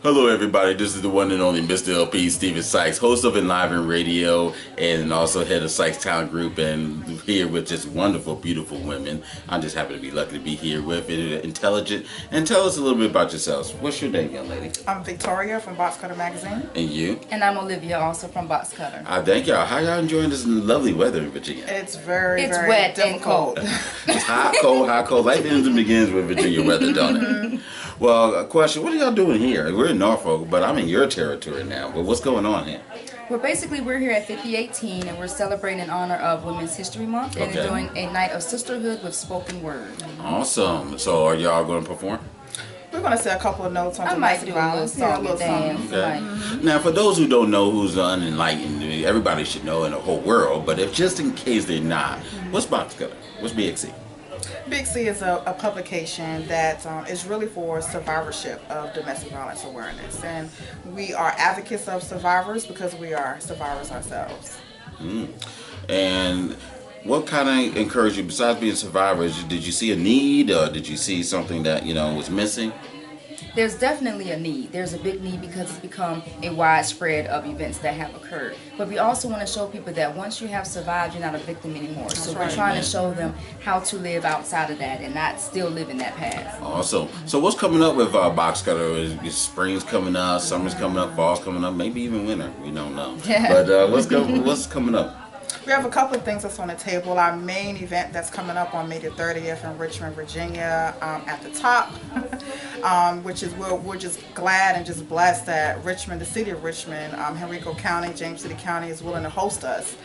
Hello everybody, this is the one and only Mr. LP, Steven Sykes, host of Enliven Radio and also head of Sykes Talent Group, and here with just wonderful, beautiful women. I'm just happy to be lucky to be here with intelligent. And tell us a little bit about yourselves. What's your name, young lady? I'm Victoria from Box Cutter Magazine. And you? And I'm Olivia, also from Box Cutter. Thank y'all. How y'all enjoying this lovely weather in Virginia? It's very wet difficult. and cold. It's hot, cold. Life ends and begins with Virginia weather, don't it? Well, a question, what are y'all doing here? We're in Norfolk, but I'm in your territory now. But what's going on here? We're here at 5018, and we're celebrating in honor of Women's History Month and doing a night of sisterhood with spoken word. Awesome. So are y'all going to perform? We're going to say a couple of notes on domestic violence. A little dance. Okay. Now, for those who don't know who's unenlightened, everybody should know in the whole world, but if just in case they're not, what's Box Cutter? What's BXC? BXC is a publication that is really for survivorship of domestic violence awareness. And we are advocates of survivors because we are survivors ourselves. And what kind of encouraged you, besides being survivors, did you see a need or did you see something that, was missing? There's definitely a need. There's a big need because it's become a widespread of events that have occurred. But we also want to show people that once you have survived, you're not a victim anymore. So we're trying to show them how to live outside of that and not still live in that past. Awesome. So what's coming up with Box Cutter? Is spring's coming up, summer's coming up, fall's coming up, maybe even winter. We don't know. But what's coming up? We have a couple of things that's on the table. Our main event that's coming up on May the 30th in Richmond, Virginia, at the top, which is we're just glad and just blessed that Richmond, the city of Richmond, Henrico County, James City County is willing to host us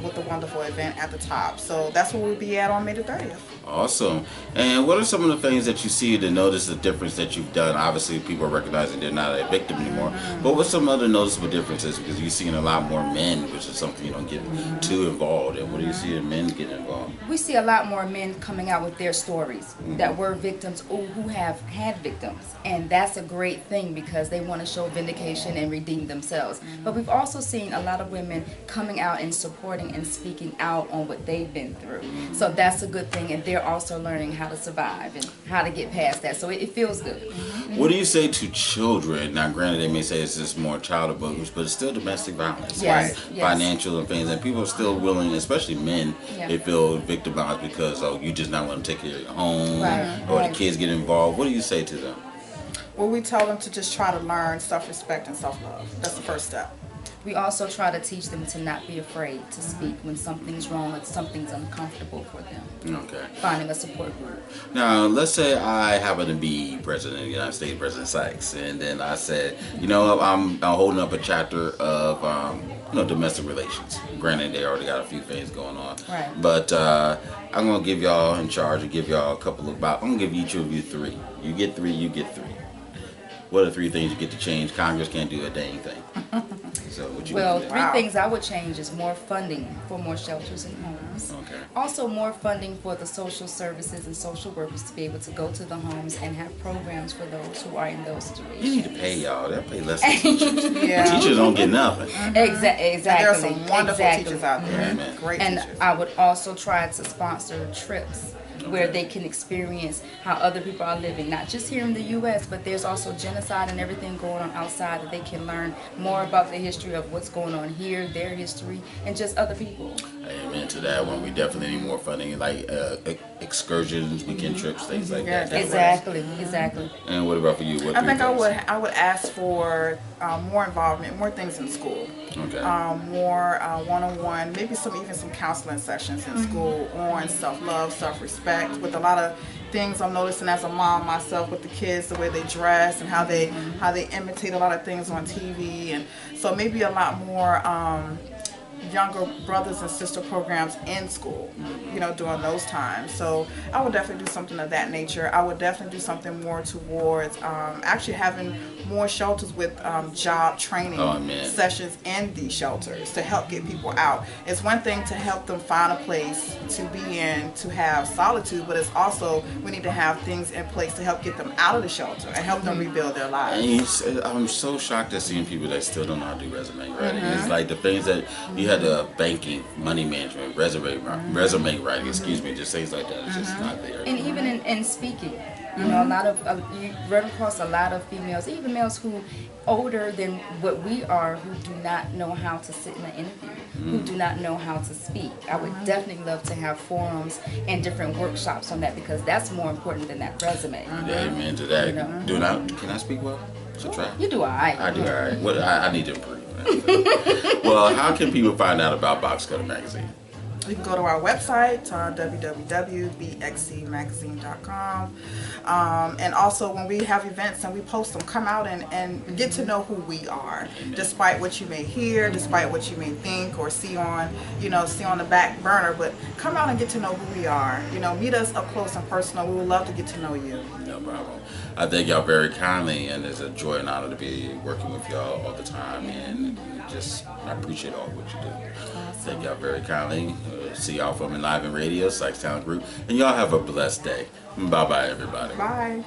with a wonderful event at the top. So that's where we'll be at on May the 30th. Awesome. And what are some of the things that you see to notice the difference that you've done? Obviously, people are recognizing they're not a victim anymore. But what's some other noticeable differences? Because you're seeing a lot more men, which is something you don't get too involved in. What do you see in men getting involved? We see a lot more men coming out with their stories that were victims or who have had victims. And that's a great thing because they want to show vindication and redeem themselves. But we've also seen a lot of women coming out and supporting and speaking out on what they've been through. So that's a good thing. And they're also learning how to survive and how to get past that. So it feels good. What do you say to children? Now, granted, they may say it's just more child abuse, but it's still domestic violence, right? Financial and things. And people are still willing, especially men, they feel victimized because, you just not want to take care of your home or the kids get involved. What do you say to them? Well, we tell them to just try to learn self-respect and self-love. That's the first step. We also try to teach them to not be afraid to speak when something's wrong or something's uncomfortable for them. Okay. Finding a support group. Now, let's say I happen to be President of the United States, President Sykes, and then I said, I'm holding up a chapter of, domestic relations. Granted, they already got a few things going on. Right. But I'm going to give y'all in charge and give y'all a couple of, I'm going to give each of you 3. You get 3, you get 3. What are 3 things you get to change? Congress can't do a dang thing. So what you Well, 3 things I would change is more funding for more shelters and homes. Okay. Also more funding for the social services and social workers to be able to go to the homes and have programs for those who are in those situations. You need to pay y'all. They'll pay less than teachers. Teachers don't get nothing. Exactly. And there are some wonderful teachers out there. Great and teachers. I would also try to sponsor trips where they can experience how other people are living, not just here in the U.S., but there's also genocide and everything going on outside that they can learn more about the history of what's going on here, their history, and just other people. Amen to that one. We definitely need more funding, like excursions, weekend trips, things like that. Exactly. And what about for you? What I think I would ask for more involvement, more things in school. Okay. More one-on-one, maybe even some counseling sessions in school on self-love, self-respect, with a lot of things I'm noticing as a mom myself with the kids, the way they dress and how they imitate a lot of things on TV, and so maybe a lot more younger brothers and sister programs in school, during those times. So I would definitely do something of that nature. I would definitely do something more towards actually having more shelters with job training sessions in these shelters to help get people out. It's one thing to help them find a place to be in, to have solitude, but it's also we need to have things in place to help get them out of the shelter and help them rebuild their lives. And I'm so shocked at seeing people that still don't know how to do resume writing. It's like the things that you had to banking, money management, resume writing, excuse me, just things like that. It's just not there. And even in speaking. You know, a lot of you run across a lot of females, even males who older than what we are, who do not know how to sit in an interview, who do not know how to speak. I would definitely love to have forums and different workshops on that, because that's more important than that resume. Amen to that. You know? Can I speak well? Should try. You do all right. I do all right. Well, I need to improve. Well, how can people find out about Box Cutter Magazine? You can go to our website, www.bxcmagazine.com. And also when we have events and we post them, come out and get to know who we are. Despite what you may hear, despite what you may think or see on the back burner, but come out and get to know who we are. You know, meet us up close and personal. We would love to get to know you. No problem. I thank y'all very kindly, and it's a joy and honor to be working with y'all all the time, and I appreciate all what you do. Awesome. Thank y'all very kindly. See y'all from Enliven Radio, Sykes Town Group, and y'all have a blessed day. Bye-bye, everybody. Bye.